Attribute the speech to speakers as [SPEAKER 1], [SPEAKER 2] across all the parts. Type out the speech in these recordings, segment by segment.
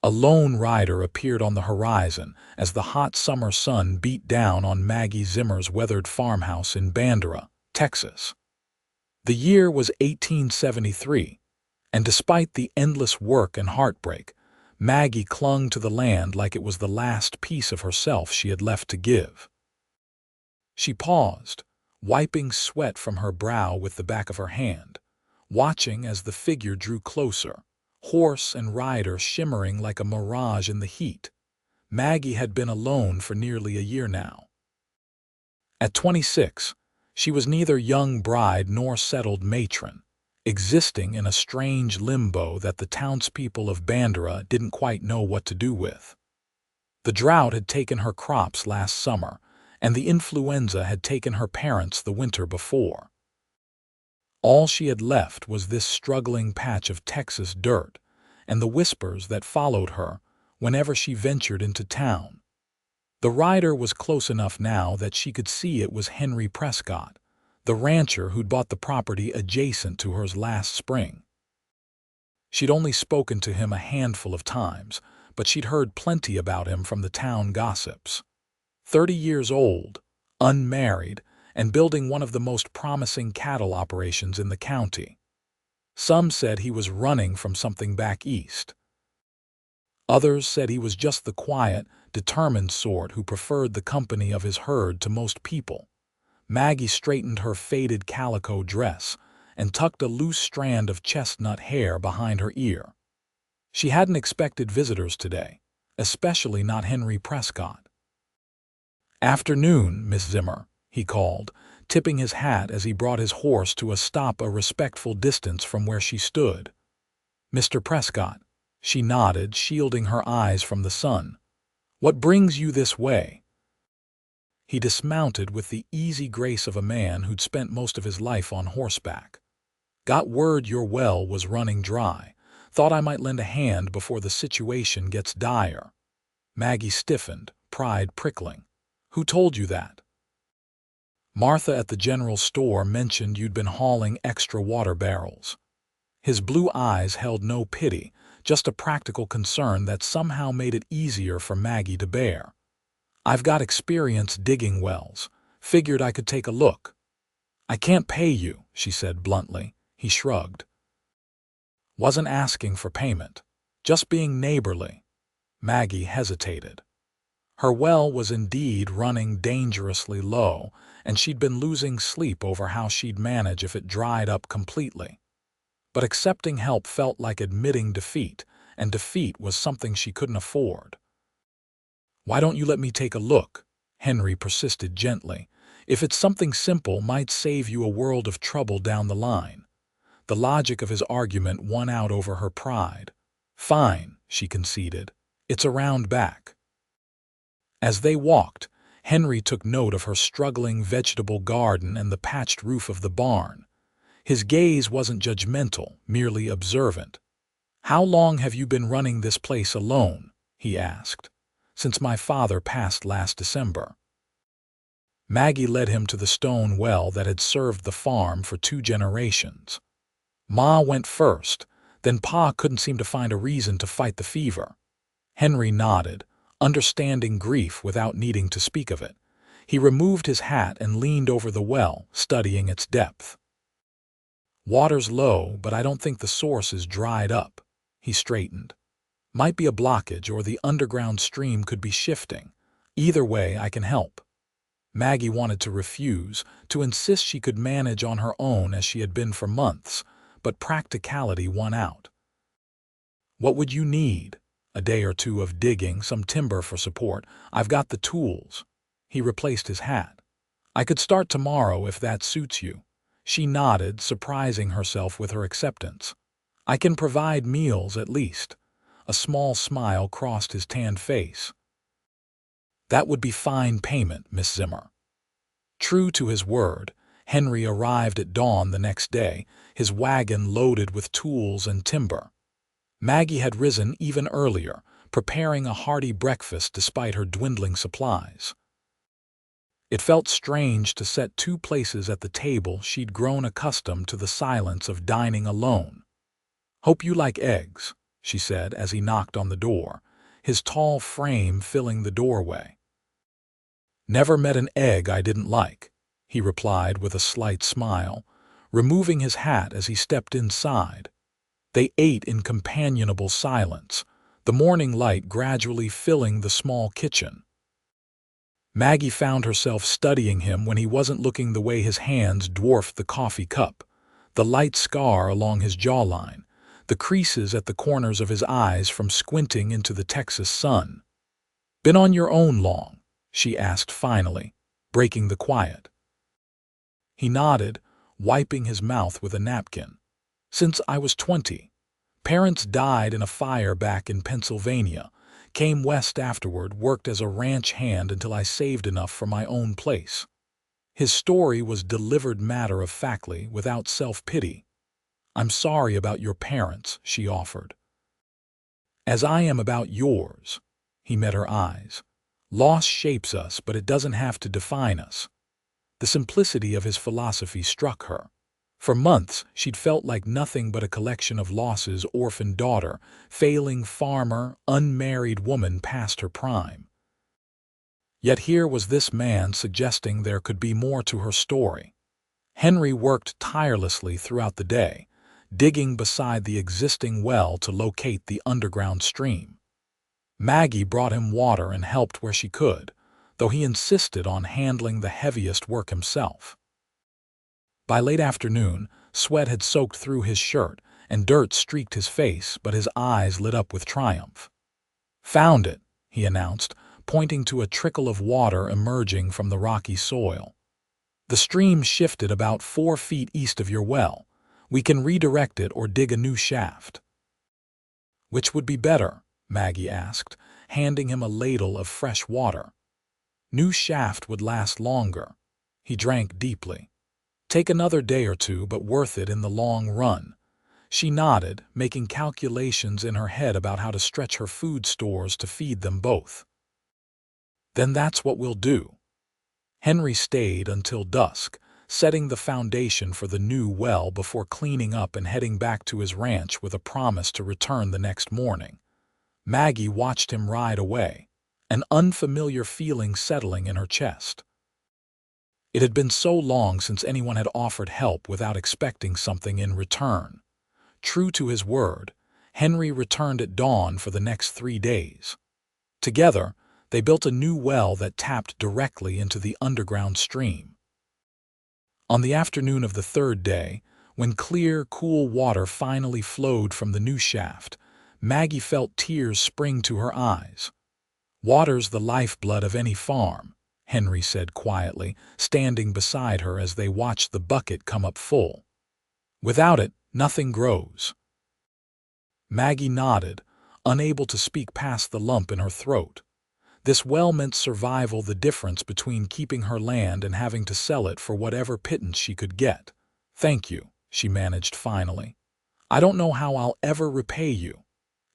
[SPEAKER 1] A lone rider appeared on the horizon as the hot summer sun beat down on Maggie Zimmer's weathered farmhouse in Bandera, Texas. The year was 1873, and despite the endless work and heartbreak, Maggie clung to the land like it was the last piece of herself she had left to give. She paused, wiping sweat from her brow with the back of her hand, watching as the figure drew closer, horse and rider shimmering like a mirage in the heat. Maggie had been alone for nearly a year now. At 26, she was neither young bride nor settled matron, existing in a strange limbo that the townspeople of Bandera didn't quite know what to do with. The drought had taken her crops last summer, and the influenza had taken her parents the winter before. All she had left was this struggling patch of Texas dirt and the whispers that followed her whenever she ventured into town. The rider was close enough now that she could see it was Henry Prescott, the rancher who'd bought the property adjacent to hers last spring. She'd only spoken to him a handful of times, but she'd heard plenty about him from the town gossips. 30 years old, unmarried, and building one of the most promising cattle operations in the county. Some said he was running from something back east. Others said he was just the quiet, determined sort who preferred the company of his herd to most people. Maggie straightened her faded calico dress and tucked a loose strand of chestnut hair behind her ear. She hadn't expected visitors today, especially not Henry Prescott. "Afternoon, Miss Zimmer," he called, tipping his hat as he brought his horse to a stop a respectful distance from where she stood. "Mr. Prescott," she nodded, shielding her eyes from the sun. "What brings you this way?" He dismounted with the easy grace of a man who'd spent most of his life on horseback. "Got word your well was running dry. Thought I might lend a hand before the situation gets dire." Maggie stiffened, pride prickling. "Who told you that?" "Martha at the general store mentioned you'd been hauling extra water barrels." His blue eyes held no pity, just a practical concern that somehow made it easier for Maggie to bear. "I've got experience digging wells. Figured I could take a look." "I can't pay you," she said bluntly. He shrugged. "Wasn't asking for payment. Just being neighborly." Maggie hesitated. Her well was indeed running dangerously low, and she'd been losing sleep over how she'd manage if it dried up completely. But accepting help felt like admitting defeat, and defeat was something she couldn't afford. "Why don't you let me take a look?" Henry persisted gently. "If it's something simple, might save you a world of trouble down the line." The logic of his argument won out over her pride. "Fine," she conceded. "It's around back." As they walked, Henry took note of her struggling vegetable garden and the patched roof of the barn. His gaze wasn't judgmental, merely observant. "How long have you been running this place alone?" he asked. "Since my father passed last December." Maggie led him to the stone well that had served the farm for 2 generations. Ma went first, then Pa couldn't seem to find a reason to fight the fever. Henry nodded, understanding grief without needing to speak of it. He removed his hat and leaned over the well, studying its depth. "Water's low, but I don't think the source is dried up." He straightened. "Might be a blockage, or the underground stream could be shifting. Either way, I can help." Maggie wanted to refuse, to insist she could manage on her own as she had been for months, but practicality won out. "What would you need?" "A day or 2 of digging, some timber for support. I've got the tools." He replaced his hat. "I could start tomorrow if that suits you." She nodded, surprising herself with her acceptance. "I can provide meals at least." A small smile crossed his tanned face. "That would be fine payment, Miss Zimmer." True to his word, Henry arrived at dawn the next day, his wagon loaded with tools and timber. Maggie had risen even earlier, preparing a hearty breakfast despite her dwindling supplies. It felt strange to set 2 places at the table she'd grown accustomed to the silence of dining alone. "Hope you like eggs," she said as he knocked on the door, his tall frame filling the doorway. "Never met an egg I didn't like," he replied with a slight smile, removing his hat as he stepped inside. They ate in companionable silence, the morning light gradually filling the small kitchen. Maggie found herself studying him when he wasn't looking the way his hands dwarfed the coffee cup, the light scar along his jawline, the creases at the corners of his eyes from squinting into the Texas sun. "Been on your own long?" she asked finally, breaking the quiet. He nodded, wiping his mouth with a napkin. "Since I was 20. Parents died in a fire back in Pennsylvania. Came west afterward, worked as a ranch hand until I saved enough for my own place." His story was delivered matter-of-factly, without self-pity. "I'm sorry about your parents," she offered. "As I am about yours." He met her eyes. "Loss shapes us, but it doesn't have to define us." The simplicity of his philosophy struck her. For months, she'd felt like nothing but a collection of losses: orphaned daughter, failing farmer, unmarried woman past her prime. Yet here was this man suggesting there could be more to her story. Henry worked tirelessly throughout the day, digging beside the existing well to locate the underground stream. Maggie brought him water and helped where she could, though he insisted on handling the heaviest work himself. By late afternoon, sweat had soaked through his shirt and dirt streaked his face, but his eyes lit up with triumph. "Found it," he announced, pointing to a trickle of water emerging from the rocky soil. "The stream shifted about 4 feet east of your well. We can redirect it or dig a new shaft." "Which would be better?" Maggie asked, handing him a ladle of fresh water. "New shaft would last longer." He drank deeply. "Take another day or two, but worth it in the long run." She nodded, making calculations in her head about how to stretch her food stores to feed them both. "Then that's what we'll do." Henry stayed until dusk, setting the foundation for the new well before cleaning up and heading back to his ranch with a promise to return the next morning. Maggie watched him ride away, an unfamiliar feeling settling in her chest. It had been so long since anyone had offered help without expecting something in return. True to his word, Henry returned at dawn for the next 3 days. Together, they built a new well that tapped directly into the underground stream. On the afternoon of the 3rd day, when clear, cool water finally flowed from the new shaft, Maggie felt tears spring to her eyes. "Water's the lifeblood of any farm," Henry said quietly, standing beside her as they watched the bucket come up full. "Without it, nothing grows." Maggie nodded, unable to speak past the lump in her throat. This well meant survival, the difference between keeping her land and having to sell it for whatever pittance she could get. "Thank you," she managed finally. "I don't know how I'll ever repay you."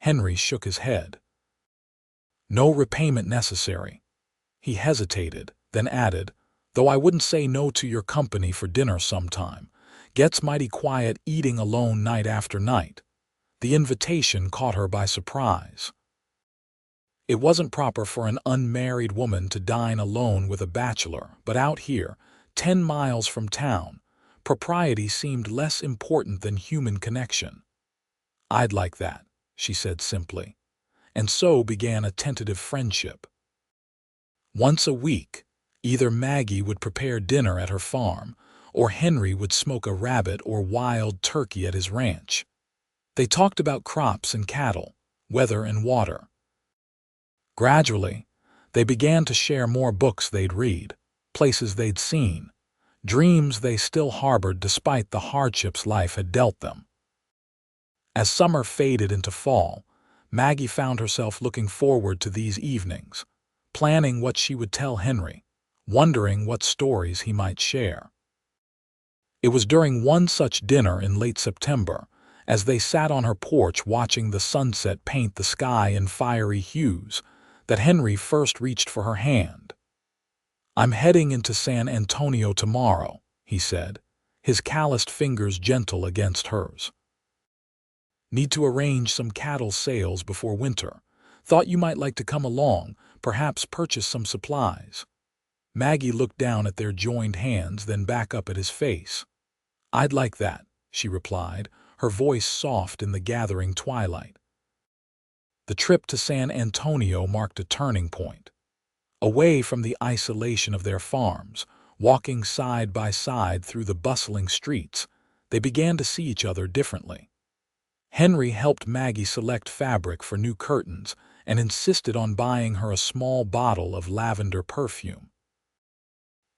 [SPEAKER 1] Henry shook his head. "No repayment necessary." He hesitated, then added, "Though I wouldn't say no to your company for dinner sometime. Gets mighty quiet eating alone night after night." The invitation caught her by surprise. It wasn't proper for an unmarried woman to dine alone with a bachelor, but out here, 10 miles from town, propriety seemed less important than human connection. "I'd like that," she said simply. And so began a tentative friendship. Once a week, either Maggie would prepare dinner at her farm, or Henry would smoke a rabbit or wild turkey at his ranch. They talked about crops and cattle, weather and water. Gradually, they began to share more books they'd read, places they'd seen, dreams they still harbored despite the hardships life had dealt them. As summer faded into fall, Maggie found herself looking forward to these evenings, planning what she would tell Henry, wondering what stories he might share. It was during one such dinner in late September, as they sat on her porch watching the sunset paint the sky in fiery hues, that Henry first reached for her hand. "I'm heading into San Antonio tomorrow," he said, his calloused fingers gentle against hers. Need to arrange some cattle sales before winter. Thought you might like to come along, perhaps purchase some supplies." Maggie looked down at their joined hands, then back up at his face. "I'd like that," she replied, her voice soft in the gathering twilight. The trip to San Antonio marked a turning point. Away from the isolation of their farms, walking side by side through the bustling streets, they began to see each other differently. Henry helped Maggie select fabric for new curtains and insisted on buying her a small bottle of lavender perfume.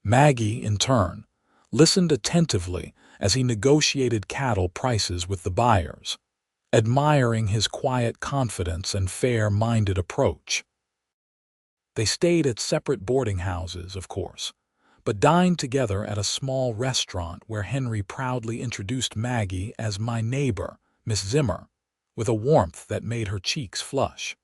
[SPEAKER 1] Maggie, in turn, listened attentively as he negotiated cattle prices with the buyers, admiring his quiet confidence and fair-minded approach. They stayed at separate boarding houses, of course, but dined together at a small restaurant where Henry proudly introduced Maggie as "my neighbor, Miss Zimmer," with a warmth that made her cheeks flush.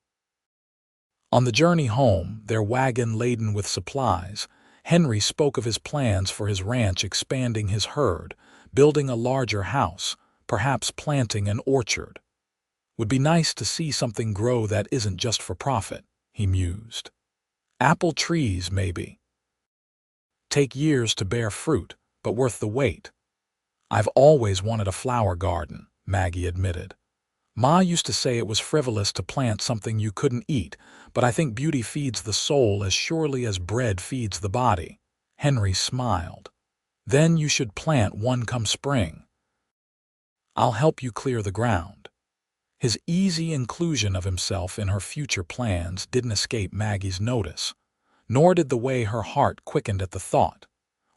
[SPEAKER 1] On the journey home, their wagon laden with supplies, Henry spoke of his plans for his ranch, expanding his herd, building a larger house, perhaps planting an orchard. "Would be nice to see something grow that isn't just for profit," he mused. "Apple trees, maybe. Take years to bear fruit, but worth the wait." "I've always wanted a flower garden," Maggie admitted. "Ma used to say it was frivolous to plant something you couldn't eat, but I think beauty feeds the soul as surely as bread feeds the body." Henry smiled. "Then you should plant one come spring. I'll help you clear the ground." His easy inclusion of himself in her future plans didn't escape Maggie's notice, nor did the way her heart quickened at the thought.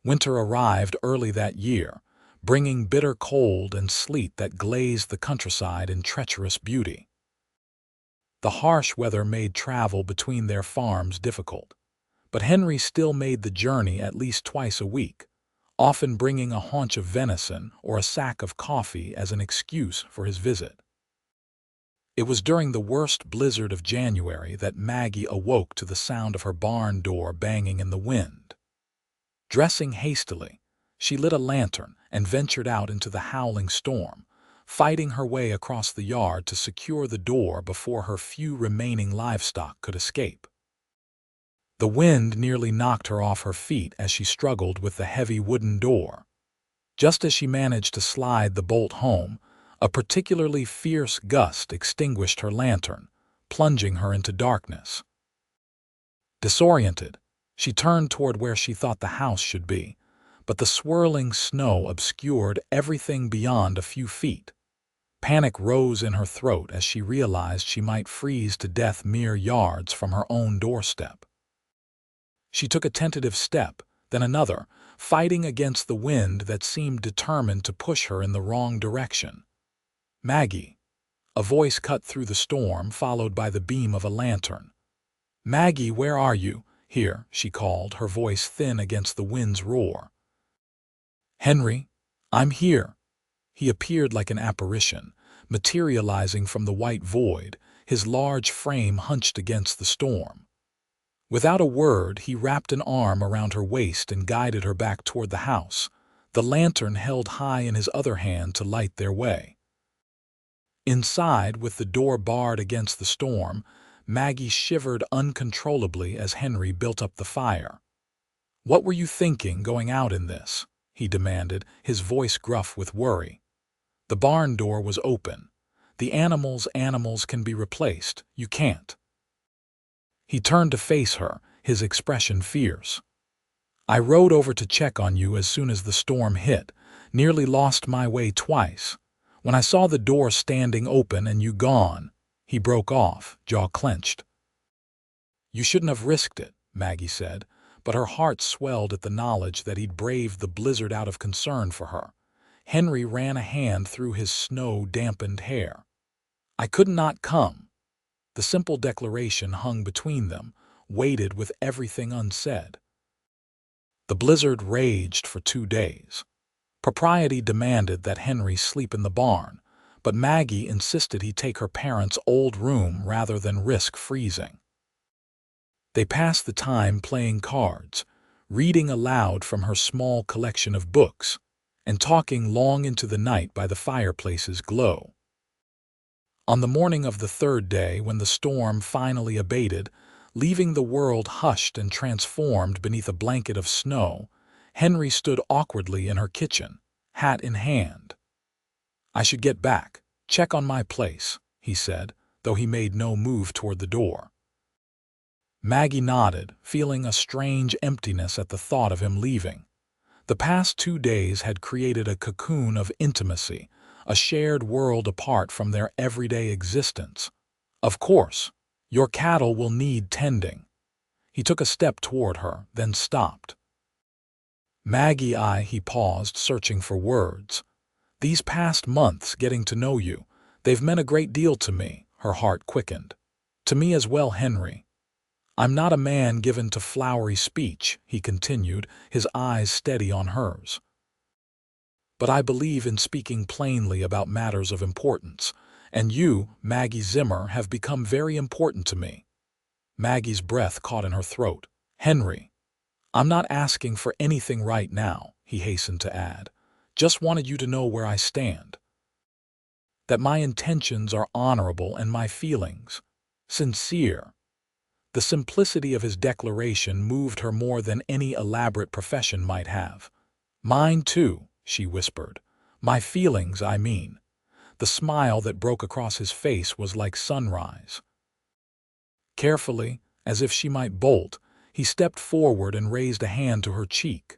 [SPEAKER 1] Winter arrived early that year, bringing bitter cold and sleet that glazed the countryside in treacherous beauty. The harsh weather made travel between their farms difficult, but Henry still made the journey at least twice a week, often bringing a haunch of venison or a sack of coffee as an excuse for his visit. It was during the worst blizzard of January that Maggie awoke to the sound of her barn door banging in the wind. Dressing hastily, she lit a lantern and ventured out into the howling storm, fighting her way across the yard to secure the door before her few remaining livestock could escape. The wind nearly knocked her off her feet as she struggled with the heavy wooden door. Just as she managed to slide the bolt home, a particularly fierce gust extinguished her lantern, plunging her into darkness. Disoriented, she turned toward where she thought the house should be, but the swirling snow obscured everything beyond a few feet. Panic rose in her throat as she realized she might freeze to death mere yards from her own doorstep. She took a tentative step, then another, fighting against the wind that seemed determined to push her in the wrong direction. "Maggie." A voice cut through the storm, followed by the beam of a lantern. "Maggie, where are you?" "Here," she called, her voice thin against the wind's roar. "Henry, I'm here." He appeared like an apparition, materializing from the white void, his large frame hunched against the storm. Without a word, he wrapped an arm around her waist and guided her back toward the house, the lantern held high in his other hand to light their way. Inside, with the door barred against the storm, Maggie shivered uncontrollably as Henry built up the fire. "What were you thinking going out in this?" he demanded, his voice gruff with worry. "The barn door was open. The animals can be replaced. You can't." He turned to face her, his expression fierce. "I rode over to check on you as soon as the storm hit, nearly lost my way twice. When I saw the door standing open and you gone," he broke off, jaw clenched. "You shouldn't have risked it," Maggie said, but her heart swelled at the knowledge that he'd braved the blizzard out of concern for her. Henry ran a hand through his snow-dampened hair. "I could not come." The simple declaration hung between them, weighted with everything unsaid. The blizzard raged for 2 days. Propriety demanded that Henry sleep in the barn, but Maggie insisted he take her parents' old room rather than risk freezing. They passed the time playing cards, reading aloud from her small collection of books, and talking long into the night by the fireplace's glow. On the morning of the third day, when the storm finally abated, leaving the world hushed and transformed beneath a blanket of snow, Henry stood awkwardly in her kitchen, hat in hand. "I should get back, check on my place," he said, though he made no move toward the door. Maggie nodded, feeling a strange emptiness at the thought of him leaving. The past 2 days had created a cocoon of intimacy, a shared world apart from their everyday existence. "Of course, your cattle will need tending." He took a step toward her, then stopped. "Maggie, he paused, searching for words. "These past months getting to know you, they've meant a great deal to me." Her heart quickened. "To me as well, Henry. I'm not a man given to flowery speech," he continued, his eyes steady on hers. "But I believe in speaking plainly about matters of importance, and you, Maggie Zimmer, have become very important to me." Maggie's breath caught in her throat. "Henry, I'm not asking for anything right now," he hastened to add. "Just wanted you to know where I stand. That my intentions are honorable and my feelings sincere." The simplicity of his declaration moved her more than any elaborate profession might have. "Mine too," she whispered. "My feelings, I mean." The smile that broke across his face was like sunrise. Carefully, as if she might bolt, he stepped forward and raised a hand to her cheek.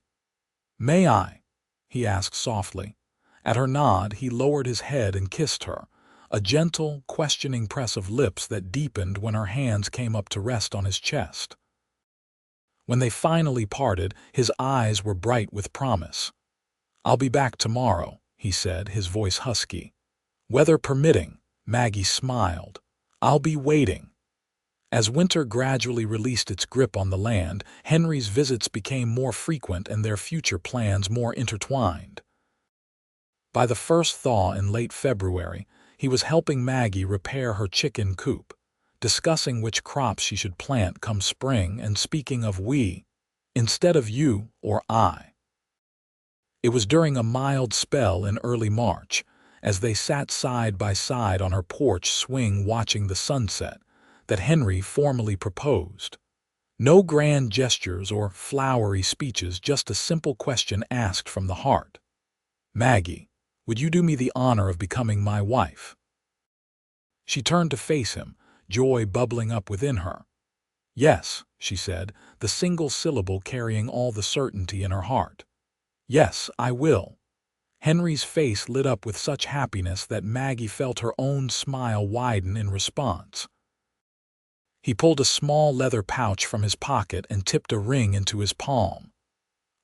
[SPEAKER 1] "May I?" he asked softly. At her nod, he lowered his head and kissed her, a gentle, questioning press of lips that deepened when her hands came up to rest on his chest. When they finally parted, his eyes were bright with promise. "I'll be back tomorrow," he said, his voice husky. "Weather permitting," Maggie smiled. "I'll be waiting." As winter gradually released its grip on the land, Henry's visits became more frequent and their future plans more intertwined. By the first thaw in late February, he was helping Maggie repair her chicken coop, discussing which crops she should plant come spring, and speaking of "we" instead of "you" or "I." It was during a mild spell in early March, as they sat side by side on her porch swing watching the sunset, that Henry formally proposed. No grand gestures or flowery speeches, just a simple question asked from the heart. "Maggie, would you do me the honor of becoming my wife?" She turned to face him, joy bubbling up within her. "Yes," she said, the single syllable carrying all the certainty in her heart. "Yes, I will." Henry's face lit up with such happiness that Maggie felt her own smile widen in response. He pulled a small leather pouch from his pocket and tipped a ring into his palm.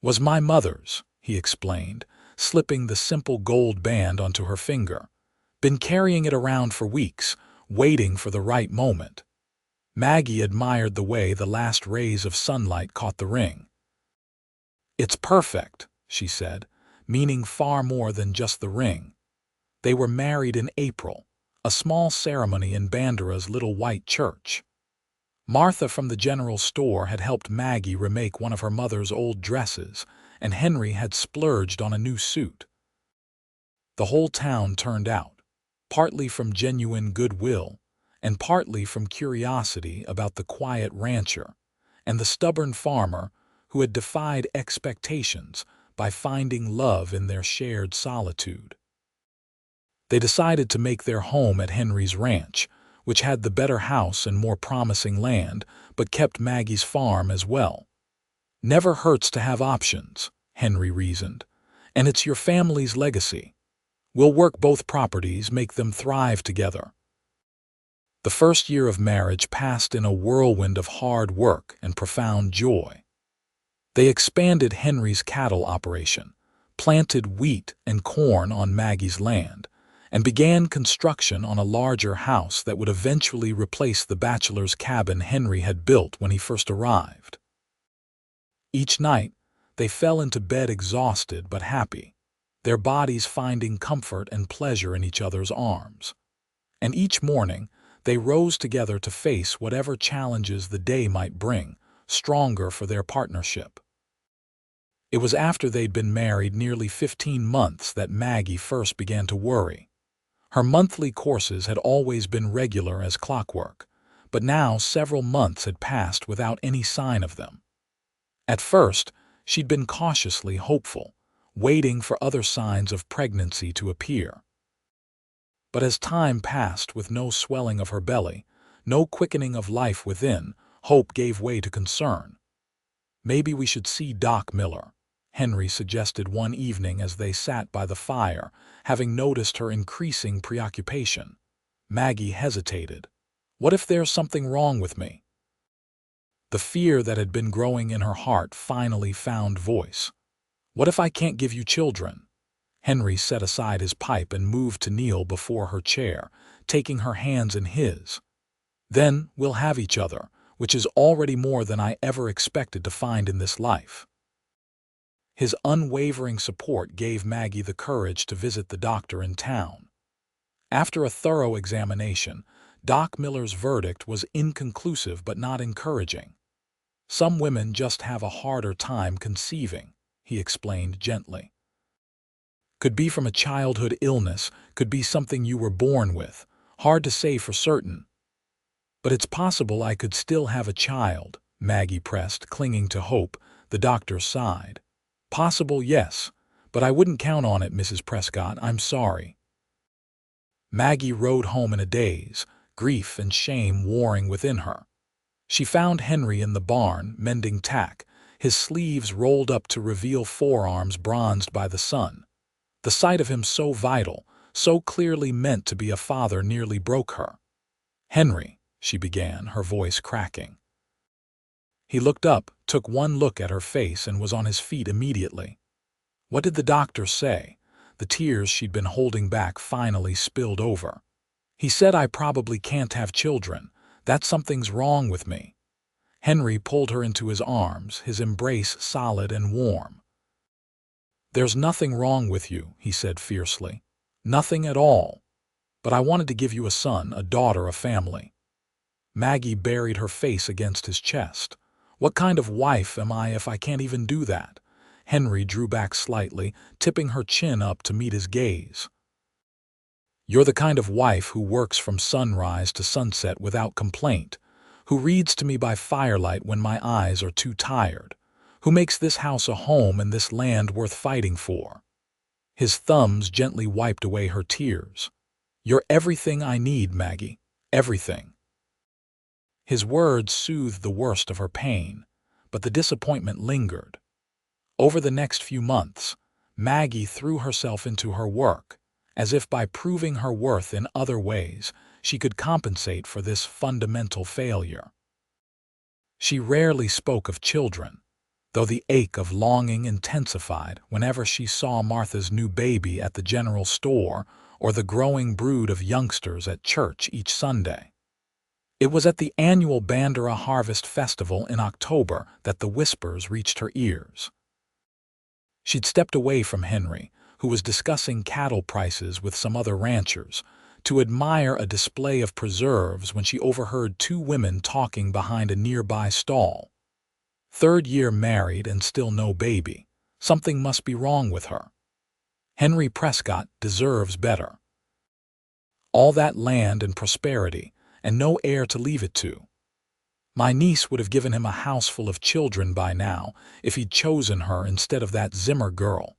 [SPEAKER 1] "Was my mother's," he explained, slipping the simple gold band onto her finger. "Been carrying it around for weeks, waiting for the right moment." Maggie admired the way the last rays of sunlight caught the ring. "It's perfect," she said, meaning far more than just the ring. They were married in April, a small ceremony in Bandera's little white church. Martha from the general store had helped Maggie remake one of her mother's old dresses, and Henry had splurged on a new suit. The whole town turned out, partly from genuine goodwill, and partly from curiosity about the quiet rancher and the stubborn farmer who had defied expectations by finding love in their shared solitude. They decided to make their home at Henry's ranch, which had the better house and more promising land, but kept Maggie's farm as well. "Never hurts to have options," Henry reasoned, "and it's your family's legacy. We'll work both properties, make them thrive together." The first year of marriage passed in a whirlwind of hard work and profound joy. They expanded Henry's cattle operation, planted wheat and corn on Maggie's land, and began construction on a larger house that would eventually replace the bachelor's cabin Henry had built when he first arrived. Each night, they fell into bed exhausted but happy, their bodies finding comfort and pleasure in each other's arms. And each morning, they rose together to face whatever challenges the day might bring, stronger for their partnership. It was after they'd been married nearly 15 months that Maggie first began to worry. Her monthly courses had always been regular as clockwork, but now several months had passed without any sign of them. At first, she'd been cautiously hopeful, waiting for other signs of pregnancy to appear. But as time passed with no swelling of her belly, no quickening of life within, hope gave way to concern. "Maybe we should see Doc Miller," Henry suggested one evening as they sat by the fire, having noticed her increasing preoccupation. Maggie hesitated. "What if there's something wrong with me?" The fear that had been growing in her heart finally found voice. "What if I can't give you children?" Henry set aside his pipe and moved to kneel before her chair, taking her hands in his. "Then we'll have each other, which is already more than I ever expected to find in this life." His unwavering support gave Maggie the courage to visit the doctor in town. After a thorough examination, Doc Miller's verdict was inconclusive but not encouraging. "Some women just have a harder time conceiving," he explained gently. "Could be from a childhood illness, could be something you were born with. Hard to say for certain." "But it's possible I could still have a child," Maggie pressed, clinging to hope. The doctor sighed. "Possible, yes, but I wouldn't count on it, Mrs. Prescott. I'm sorry." Maggie rode home in a daze, grief and shame warring within her. She found Henry in the barn, mending tack, his sleeves rolled up to reveal forearms bronzed by the sun. The sight of him so vital, so clearly meant to be a father, nearly broke her. "Henry," she began, her voice cracking. He looked up, took one look at her face, and was on his feet immediately. "What did the doctor say?" The tears she'd been holding back finally spilled over. "He said I probably can't have children, that something's wrong with me." Henry pulled her into his arms, his embrace solid and warm. "There's nothing wrong with you," he said fiercely. "Nothing at all. But I wanted to give you a son, a daughter, a family." Maggie buried her face against his chest. "What kind of wife am I if I can't even do that?" Henry drew back slightly, tipping her chin up to meet his gaze. "You're the kind of wife who works from sunrise to sunset without complaint, who reads to me by firelight when my eyes are too tired, who makes this house a home and this land worth fighting for." His thumbs gently wiped away her tears. "You're everything I need, Maggie, everything." His words soothed the worst of her pain, but the disappointment lingered. Over the next few months, Maggie threw herself into her work, as if by proving her worth in other ways, she could compensate for this fundamental failure. She rarely spoke of children, though the ache of longing intensified whenever she saw Martha's new baby at the general store or the growing brood of youngsters at church each Sunday. It was at the annual Bandera Harvest Festival in October that the whispers reached her ears. She'd stepped away from Henry, who was discussing cattle prices with some other ranchers, to admire a display of preserves when she overheard two women talking behind a nearby stall. "Third year married and still no baby. Something must be wrong with her. Henry Prescott deserves better. All that land and prosperity, and no heir to leave it to. My niece would have given him a house full of children by now if he'd chosen her instead of that Zimmer girl."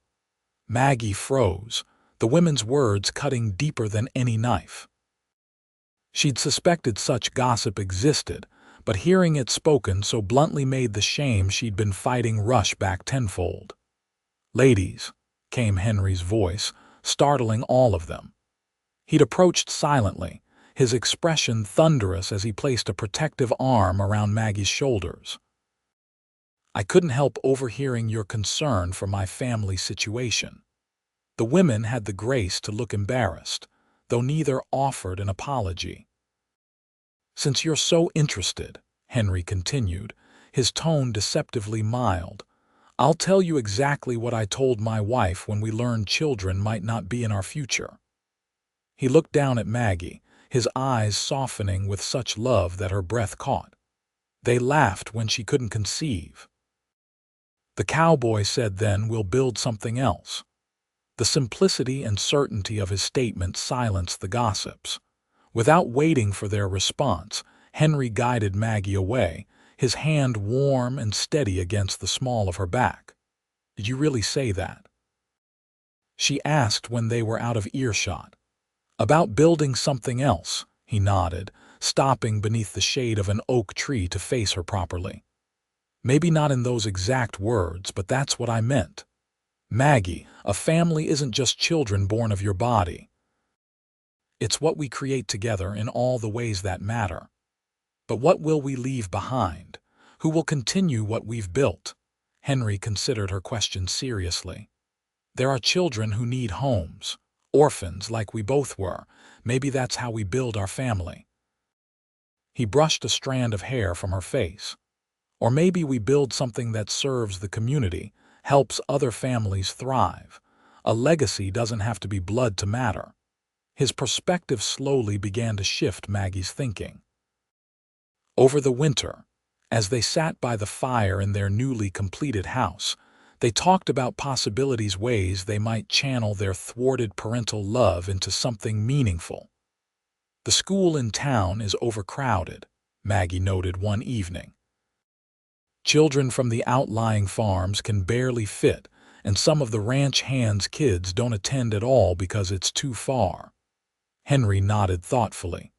[SPEAKER 1] Maggie froze, the women's words cutting deeper than any knife. She'd suspected such gossip existed, but hearing it spoken so bluntly made the shame she'd been fighting rush back tenfold. "Ladies," came Henry's voice, startling all of them. He'd approached silently, his expression thunderous as he placed a protective arm around Maggie's shoulders. "I couldn't help overhearing your concern for my family situation." The women had the grace to look embarrassed, though neither offered an apology. "Since you're so interested," Henry continued, his tone deceptively mild, "I'll tell you exactly what I told my wife when we learned children might not be in our future." He looked down at Maggie, his eyes softening with such love that her breath caught. "They laughed when she couldn't conceive. The cowboy said then, we'll build something else. The simplicity and certainty of his statement silenced the gossips. Without waiting for their response, Henry guided Maggie away, his hand warm and steady against the small of her back. "Did you really say that?" she asked when they were out of earshot. "About building something else," he nodded, stopping beneath the shade of an oak tree to face her properly. "Maybe not in those exact words, but that's what I meant. Maggie, a family isn't just children born of your body. It's what we create together in all the ways that matter. But what will we leave behind? Who will continue what we've built?" Henry considered her question seriously. "There are children who need homes, orphans like we both were. Maybe that's how we build our family." He brushed a strand of hair from her face. "Or maybe we build something that serves the community, helps other families thrive. A legacy doesn't have to be blood to matter." His perspective slowly began to shift Maggie's thinking. Over the winter, as they sat by the fire in their newly completed house, they talked about possibilities, ways they might channel their thwarted parental love into something meaningful. "The school in town is overcrowded," Maggie noted one evening. "Children from the outlying farms can barely fit, and some of the ranch hands' kids don't attend at all because it's too far." Henry nodded thoughtfully.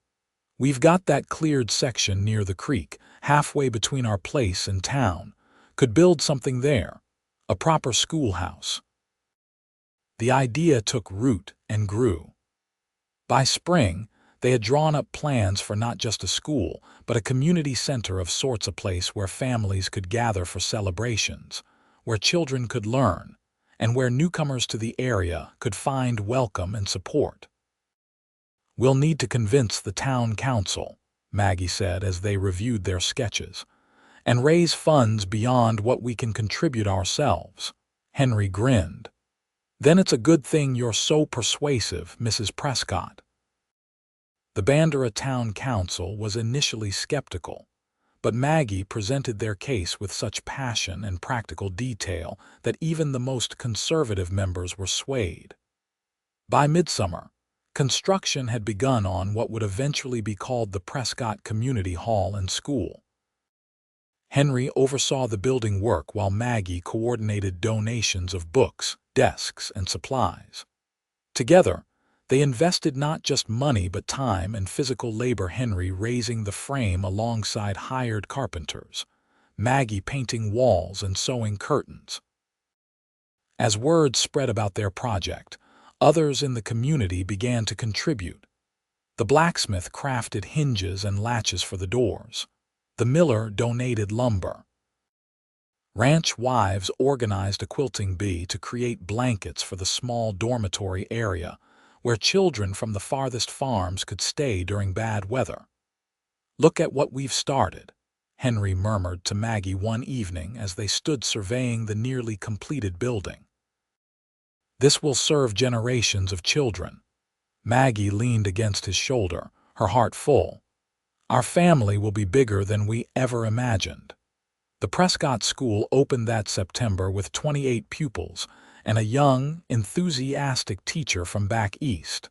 [SPEAKER 1] "We've got that cleared section near the creek, halfway between our place and town. Could build something there, a proper schoolhouse." The idea took root and grew. By spring, they had drawn up plans for not just a school, but a community center of sorts, a place where families could gather for celebrations, where children could learn, and where newcomers to the area could find welcome and support. "We'll need to convince the town council," Maggie said as they reviewed their sketches, "and raise funds beyond what we can contribute ourselves." Henry grinned. "Then it's a good thing you're so persuasive, Mrs. Prescott." The Bandera Town Council was initially skeptical, but Maggie presented their case with such passion and practical detail that even the most conservative members were swayed. By midsummer, construction had begun on what would eventually be called the Prescott Community Hall and School. Henry oversaw the building work while Maggie coordinated donations of books, desks, and supplies. Together, they invested not just money but time and physical labor, Henry raising the frame alongside hired carpenters, Maggie painting walls and sewing curtains. As word spread about their project, others in the community began to contribute. The blacksmith crafted hinges and latches for the doors. The miller donated lumber. Ranch wives organized a quilting bee to create blankets for the small dormitory area, where children from the farthest farms could stay during bad weather. "Look at what we've started," Henry murmured to Maggie one evening as they stood surveying the nearly completed building. "This will serve generations of children." Maggie leaned against his shoulder, her heart full. "Our family will be bigger than we ever imagined." The Prescott School opened that September with 28 pupils and a young, enthusiastic teacher from back east.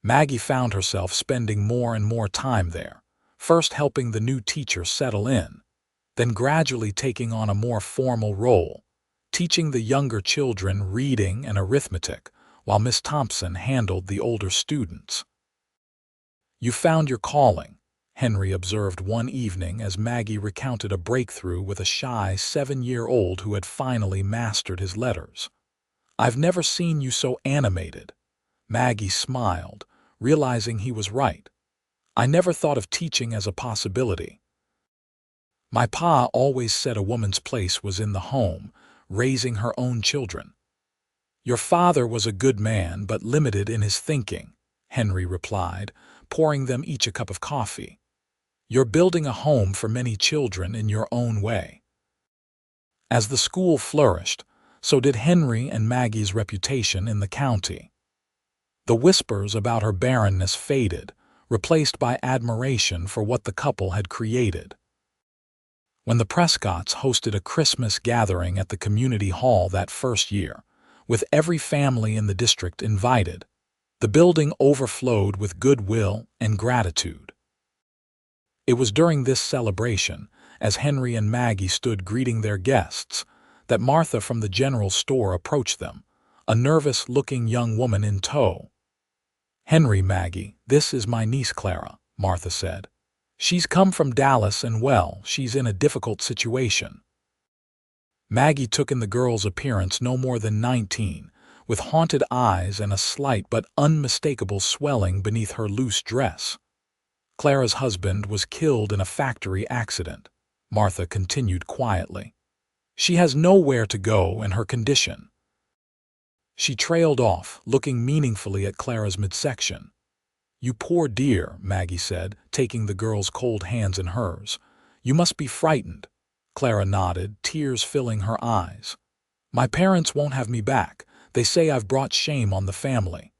[SPEAKER 1] Maggie found herself spending more and more time there, first helping the new teacher settle in, then gradually taking on a more formal role, teaching the younger children reading and arithmetic, while Miss Thompson handled the older students. "You found your calling," Henry observed one evening as Maggie recounted a breakthrough with a shy 7-year-old who had finally mastered his letters. "I've never seen you so animated." Maggie smiled, realizing he was right. "I never thought of teaching as a possibility. My pa always said a woman's place was in the home, raising her own children." "Your father was a good man but limited in his thinking," Henry replied, pouring them each a cup of coffee. "You're building a home for many children in your own way." As the school flourished, so did Henry and Maggie's reputation in the county. The whispers about her barrenness faded, replaced by admiration for what the couple had created. When the Prescotts hosted a Christmas gathering at the community hall that first year, with every family in the district invited. The building overflowed with goodwill and gratitude. It was during this celebration, as Henry and Maggie stood greeting their guests, that Martha from the general store approached them, a nervous-looking young woman in tow. "Henry, Maggie, this is my niece Clara," Martha said. "She's come from Dallas and, well, she's in a difficult situation." Maggie took in the girl's appearance no more than 19, with haunted eyes and a slight but unmistakable swelling beneath her loose dress. "Clara's husband was killed in a factory accident," Martha continued quietly. "She has nowhere to go in her condition." She trailed off, looking meaningfully at Clara's midsection. "You poor dear," Maggie said, taking the girl's cold hands in hers. "You must be frightened." Clara nodded, tears filling her eyes. "My parents won't have me back. They say I've brought shame on the family.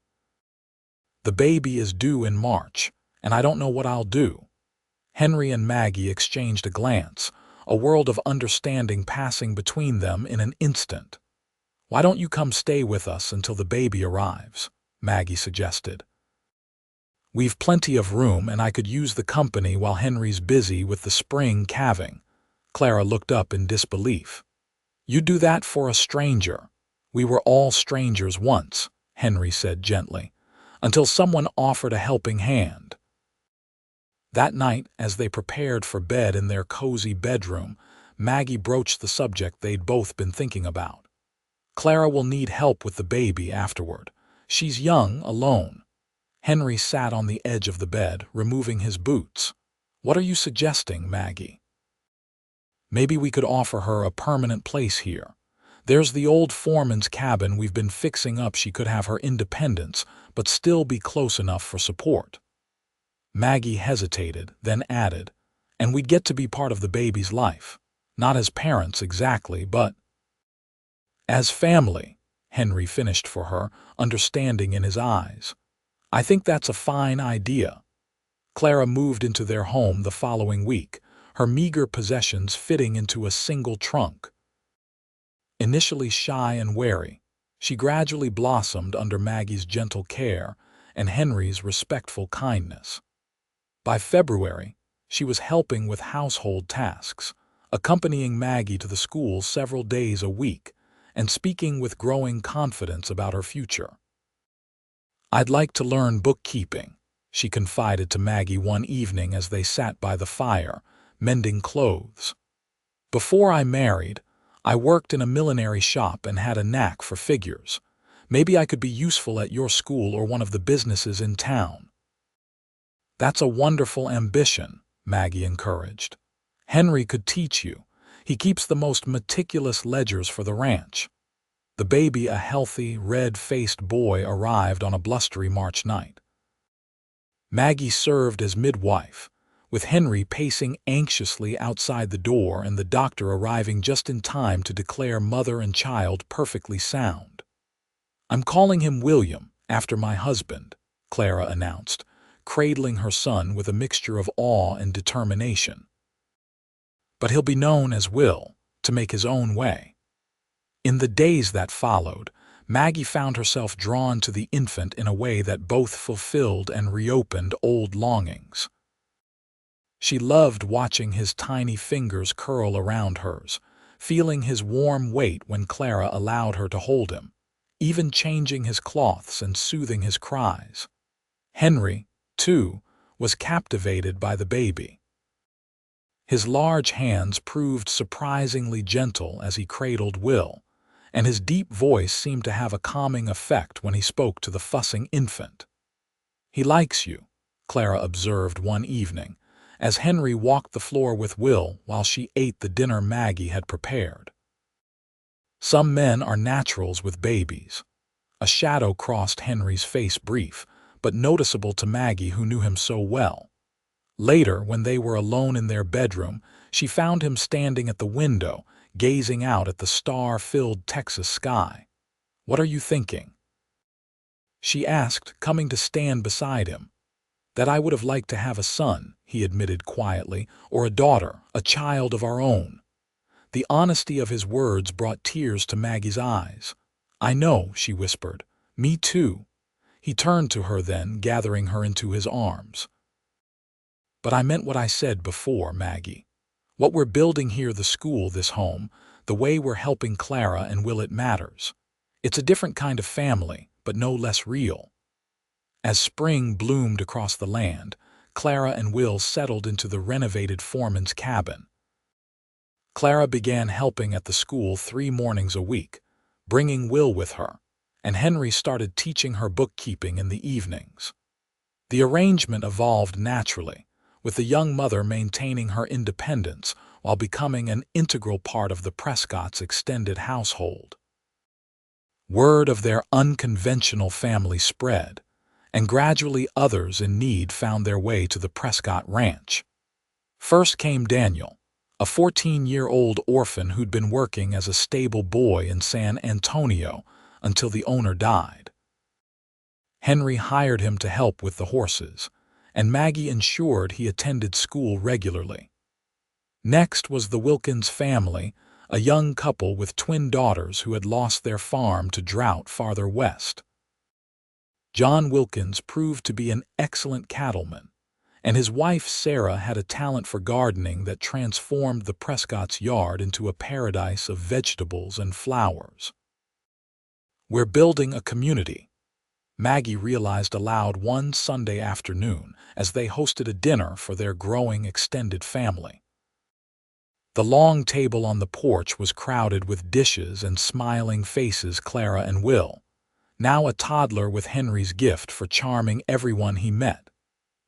[SPEAKER 1] The baby is due in March, and I don't know what I'll do." Henry and Maggie exchanged a glance, a world of understanding passing between them in an instant. "Why don't you come stay with us until the baby arrives?" Maggie suggested. "We've plenty of room, and I could use the company while Henry's busy with the spring calving." Clara looked up in disbelief. "You'd do that for a stranger?" "We were all strangers once," Henry said gently, "until someone offered a helping hand." That night, as they prepared for bed in their cozy bedroom, Maggie broached the subject they'd both been thinking about. "Clara will need help with the baby afterward. She's young, alone." Henry sat on the edge of the bed, removing his boots. "What are you suggesting, Maggie?" "Maybe we could offer her a permanent place here. There's the old foreman's cabin we've been fixing up. She could have her independence, but still be close enough for support." Maggie hesitated, then added, "And we'd get to be part of the baby's life. Not as parents exactly, but as family," Henry finished for her, understanding in his eyes. "I think that's a fine idea." Clara moved into their home the following week, her meager possessions fitting into a single trunk. Initially shy and wary, she gradually blossomed under Maggie's gentle care and Henry's respectful kindness. By February, she was helping with household tasks, accompanying Maggie to the school several days a week, and speaking with growing confidence about her future. "I'd like to learn bookkeeping," she confided to Maggie one evening as they sat by the fire, mending clothes. "Before I married, I worked in a millinery shop and had a knack for figures. Maybe I could be useful at your school or one of the businesses in town." "That's a wonderful ambition," Maggie encouraged. "Henry could teach you. He keeps the most meticulous ledgers for the ranch." The baby, a healthy, red-faced boy, arrived on a blustery March night. Maggie served as midwife, with Henry pacing anxiously outside the door and the doctor arriving just in time to declare mother and child perfectly sound. "I'm calling him William, after my husband," Clara announced, cradling her son with a mixture of awe and determination. "But he'll be known as Will, to make his own way." In the days that followed, Maggie found herself drawn to the infant in a way that both fulfilled and reopened old longings. She loved watching his tiny fingers curl around hers, feeling his warm weight when Clara allowed her to hold him, even changing his cloths and soothing his cries. Henry, too, was captivated by the baby. His large hands proved surprisingly gentle as he cradled Will, and his deep voice seemed to have a calming effect when he spoke to the fussing infant. "He likes you," Clara observed one evening, as Henry walked the floor with Will while she ate the dinner Maggie had prepared. "Some men are naturals with babies." A shadow crossed Henry's face, brief, but noticeable to Maggie, who knew him so well. Later, when they were alone in their bedroom, she found him standing at the window, gazing out at the star-filled Texas sky. "What are you thinking?" she asked, coming to stand beside him. "That I would have liked to have a son," he admitted quietly, "or a daughter, a child of our own." The honesty of his words brought tears to Maggie's eyes. "I know," she whispered. "Me too." He turned to her then, gathering her into his arms. "But I meant what I said before, Maggie. What we're building here, the school, this home, the way we're helping Clara and Will, it matters. It's a different kind of family, but no less real." As spring bloomed across the land, Clara and Will settled into the renovated foreman's cabin. Clara began helping at the school 3 mornings a week, bringing Will with her, and Henry started teaching her bookkeeping in the evenings. The arrangement evolved naturally, with the young mother maintaining her independence while becoming an integral part of the Prescott's extended household. Word of their unconventional family spread, and gradually others in need found their way to the Prescott ranch. First came Daniel, a 14-year-old orphan who'd been working as a stable boy in San Antonio until the owner died. Henry hired him to help with the horses, and Maggie ensured he attended school regularly. Next was the Wilkins family, a young couple with twin daughters who had lost their farm to drought farther west. John Wilkins proved to be an excellent cattleman, and his wife Sarah had a talent for gardening that transformed the Prescott's yard into a paradise of vegetables and flowers. "We're building a community," Maggie realized aloud one Sunday afternoon as they hosted a dinner for their growing extended family. The long table on the porch was crowded with dishes and smiling faces. Clara and Will, now a toddler with Henry's gift for charming everyone he met.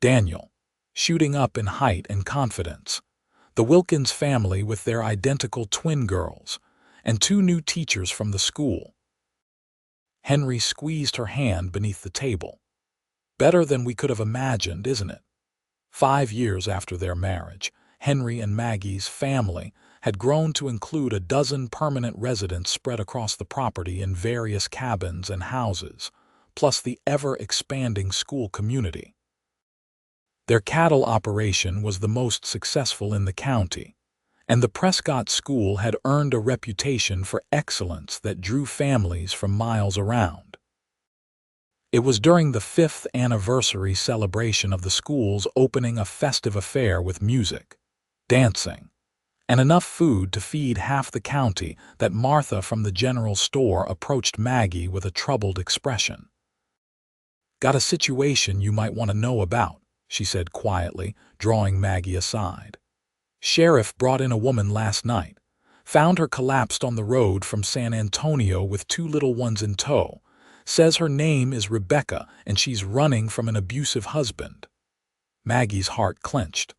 [SPEAKER 1] Daniel, shooting up in height and confidence. The Wilkins family with their identical twin girls, and 2 new teachers from the school. Henry squeezed her hand beneath the table. "Better than we could have imagined, isn't it?" 5 years after their marriage, Henry and Maggie's family had grown to include a dozen permanent residents spread across the property in various cabins and houses, plus the ever-expanding school community. Their cattle operation was the most successful in the county, and the Prescott School had earned a reputation for excellence that drew families from miles around. It was during the 5th anniversary celebration of the school's opening, a festive affair with music, dancing, and enough food to feed half the county, that Martha from the general store approached Maggie with a troubled expression. "Got a situation you might want to know about," she said quietly, drawing Maggie aside. "Sheriff brought in a woman last night, found her collapsed on the road from San Antonio with 2 little ones in tow. Says her name is Rebecca and she's running from an abusive husband." Maggie's heart clenched.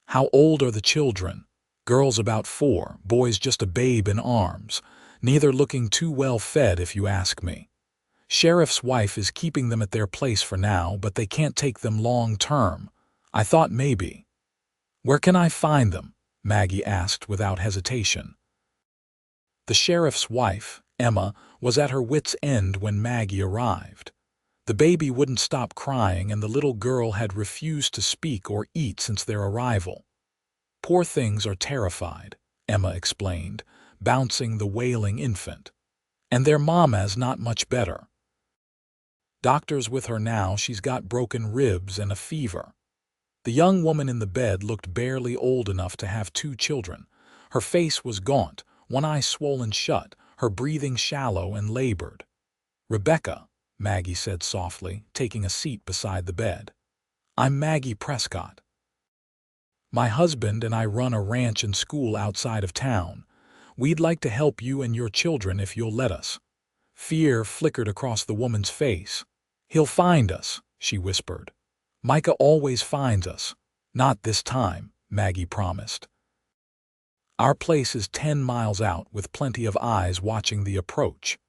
[SPEAKER 1] "How old are the children?" "Girl's about 4, boy's just a babe in arms. Neither looking too well fed if you ask me. Sheriff's wife is keeping them at their place for now, but they can't take them long term. I thought maybe." "Where can I find them?" Maggie asked without hesitation. The sheriff's wife, Emma, was at her wit's end when Maggie arrived. The baby wouldn't stop crying, and the little girl had refused to speak or eat since their arrival. "Poor things are terrified," Emma explained, bouncing the wailing infant. "And their mama's not much better. Doctor's with her now, she's got broken ribs and a fever." The young woman in the bed looked barely old enough to have 2 children. Her face was gaunt, one eye swollen shut, her breathing shallow and labored. "Rebecca," Maggie said softly, taking a seat beside the bed. "I'm Maggie Prescott. My husband and I run a ranch and school outside of town. We'd like to help you and your children if you'll let us." Fear flickered across the woman's face. "He'll find us," she whispered. "Micah always finds us." "Not this time," Maggie promised. "Our place is 10 miles out with plenty of eyes watching the approach.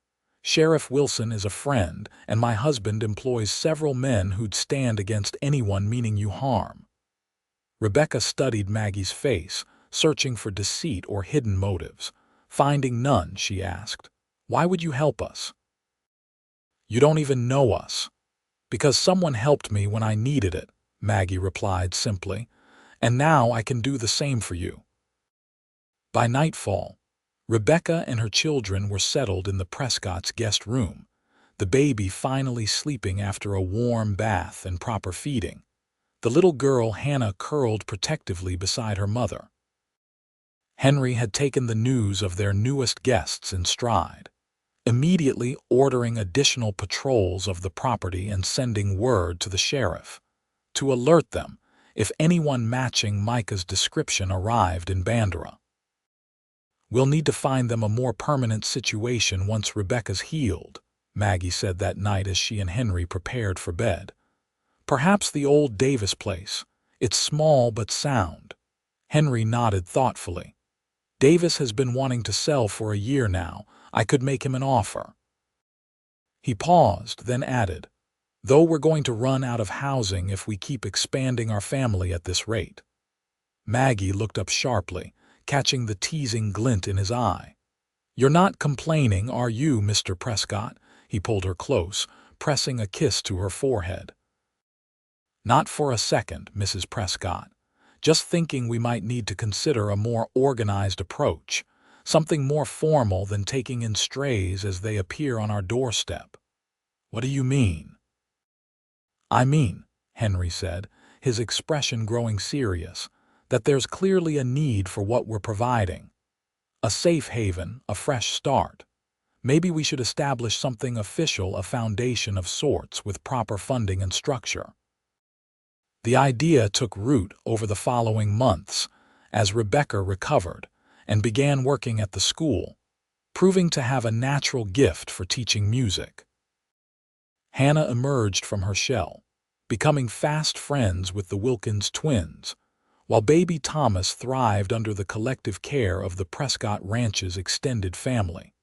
[SPEAKER 1] Sheriff Wilson is a friend, and my husband employs several men who'd stand against anyone meaning you harm." Rebecca studied Maggie's face, searching for deceit or hidden motives. Finding none, she asked, "Why would you help us?" "You don't even know us." "Because someone helped me when I needed it," Maggie replied simply, "and now I can do the same for you." By nightfall, Rebecca and her children were settled in the Prescott's guest room, the baby finally sleeping after a warm bath and proper feeding. The little girl Hannah curled protectively beside her mother. Henry had taken the news of their newest guests in stride, immediately ordering additional patrols of the property and sending word to the sheriff to alert them if anyone matching Micah's description arrived in Bandera. "We'll need to find them a more permanent situation once Rebecca's healed," Maggie said that night as she and Henry prepared for bed. "Perhaps the old Davis place. It's small but sound." Henry nodded thoughtfully. "Davis has been wanting to sell for a year now. I could make him an offer." He paused, then added, "Though we're going to run out of housing if we keep expanding our family at this rate." Maggie looked up sharply, catching the teasing glint in his eye. "You're not complaining, are you, Mr. Prescott?" He pulled her close, pressing a kiss to her forehead. "Not for a second, Mrs. Prescott. Just thinking we might need to consider a more organized approach, something more formal than taking in strays as they appear on our doorstep." "What do you mean?" "I mean," Henry said, his expression growing serious, "that there's clearly a need for what we're providing. A safe haven, a fresh start. Maybe we should establish something official, a foundation of sorts with proper funding and structure." The idea took root over the following months as Rebecca recovered and began working at the school, proving to have a natural gift for teaching music. Hannah emerged from her shell, becoming fast friends with the Wilkins twins, while baby Thomas thrived under the collective care of the Prescott Ranch's extended family.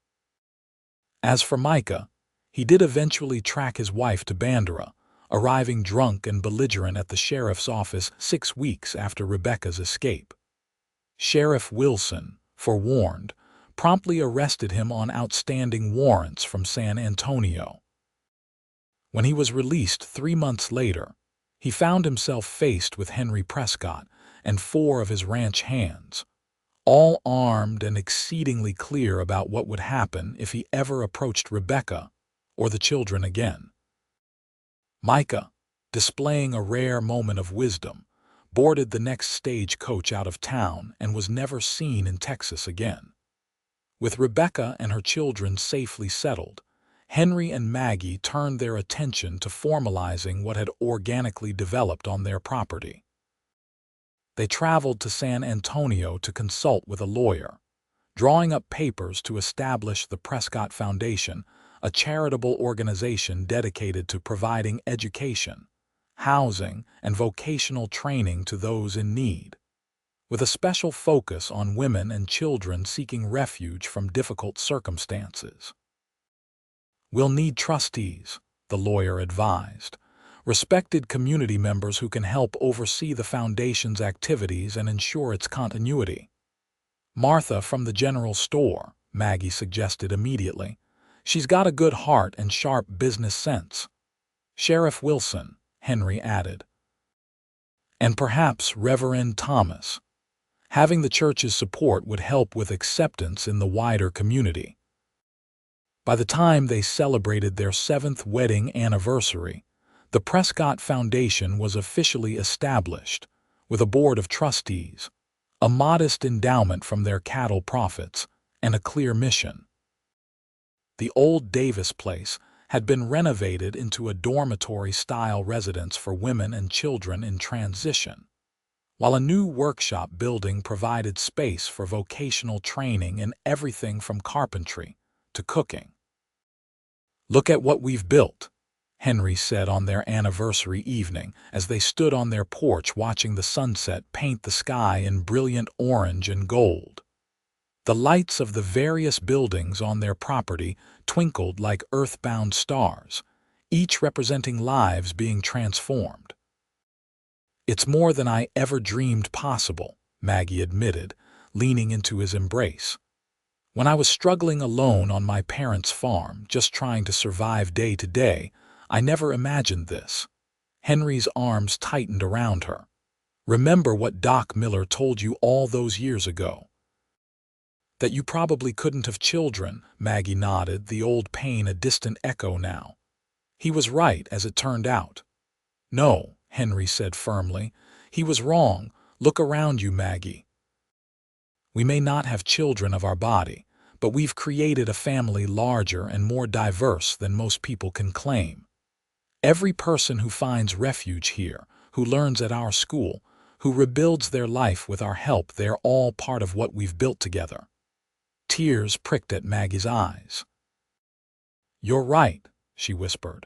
[SPEAKER 1] As for Micah, he did eventually track his wife to Bandera, arriving drunk and belligerent at the sheriff's office 6 weeks after Rebecca's escape. Sheriff Wilson, forewarned, promptly arrested him on outstanding warrants from San Antonio. When he was released 3 months later, he found himself faced with Henry Prescott and 4 of his ranch hands, all armed and exceedingly clear about what would happen if he ever approached Rebecca or the children again. Micah, displaying a rare moment of wisdom, boarded the next stagecoach out of town and was never seen in Texas again. With Rebecca and her children safely settled, Henry and Maggie turned their attention to formalizing what had organically developed on their property. They traveled to San Antonio to consult with a lawyer, drawing up papers to establish the Prescott Foundation, a charitable organization dedicated to providing education, housing, and vocational training to those in need, with a special focus on women and children seeking refuge from difficult circumstances. "We'll need trustees," the lawyer advised, "respected community members who can help oversee the foundation's activities and ensure its continuity." "Martha from the general store," Maggie suggested immediately. "She's got a good heart and sharp business sense." "Sheriff Wilson," Henry added. "And perhaps Reverend Thomas. Having the church's support would help with acceptance in the wider community." By the time they celebrated their 7th wedding anniversary, the Prescott Foundation was officially established, with a board of trustees, a modest endowment from their cattle profits, and a clear mission. The old Davis place had been renovated into a dormitory-style residence for women and children in transition, while a new workshop building provided space for vocational training in everything from carpentry to cooking. "Look at what we've built," Henry said on their anniversary evening as they stood on their porch watching the sunset paint the sky in brilliant orange and gold. The lights of the various buildings on their property twinkled like earthbound stars, each representing lives being transformed. "It's more than I ever dreamed possible," Maggie admitted, leaning into his embrace. "When I was struggling alone on my parents' farm, just trying to survive day to day, I never imagined this." Henry's arms tightened around her. "Remember what Doc Miller told you all those years ago. That you probably couldn't have children, Maggie nodded, the old pain a distant echo now. He was right, as it turned out. No, Henry said firmly. He was wrong. Look around you, Maggie. We may not have children of our body, but we've created a family larger and more diverse than most people can claim. Every person who finds refuge here, who learns at our school, who rebuilds their life with our help, they're all part of what we've built together. Tears pricked at Maggie's eyes. You're right, she whispered.